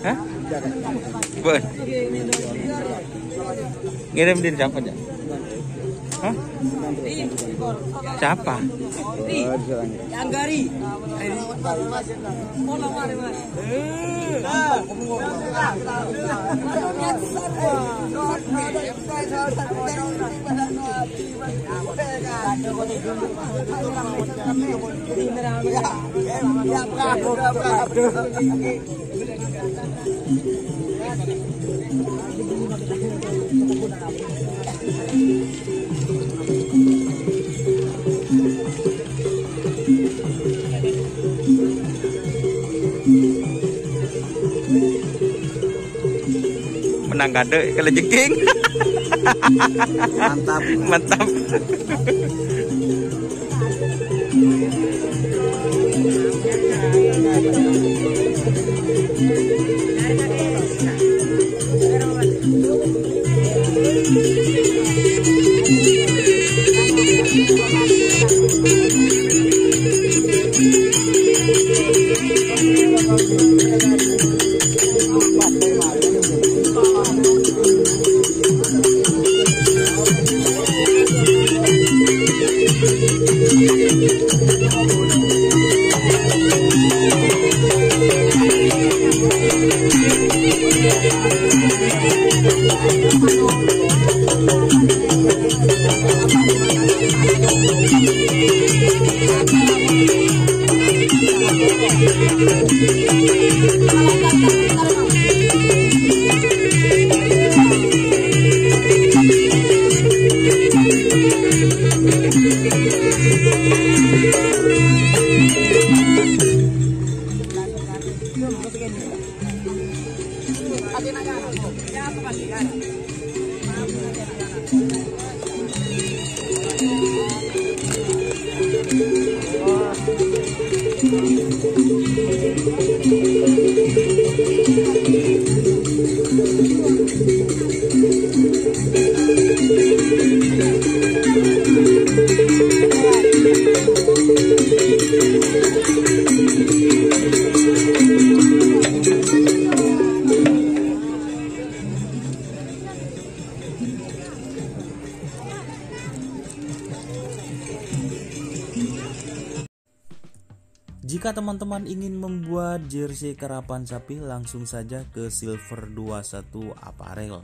Hah? Bon. Ngirim din siapa aja? Hah? Siapa? Anggari. Menang kade kalau jengking. Mantap. Mantap. Jika teman-teman ingin membuat jersey karapan sapi, langsung saja ke Silver 21 Apparel.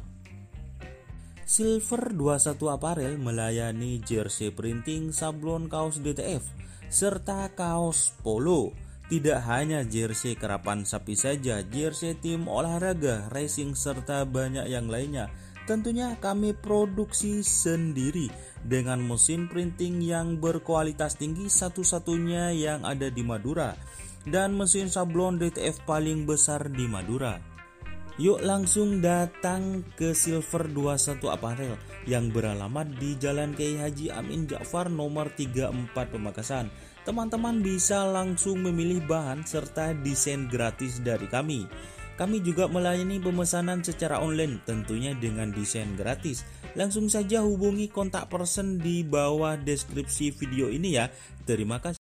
Silver 21 Apparel melayani jersey printing, sablon, kaos DTF, serta kaos polo. Tidak hanya jersey karapan sapi saja, jersey tim olahraga, racing, serta banyak yang lainnya. Tentunya kami produksi sendiri dengan mesin printing yang berkualitas tinggi, satu-satunya yang ada di Madura, dan mesin sablon DTF paling besar di Madura. Yuk langsung datang ke Silver 21 Apparel yang beralamat di Jalan Kiai Haji Amin Ja'far nomor 34 Pamekasan. Teman-teman bisa langsung memilih bahan serta desain gratis dari kami. Kami juga melayani pemesanan secara online, tentunya dengan desain gratis. Langsung saja hubungi kontak person di bawah deskripsi video ini ya. Terima kasih.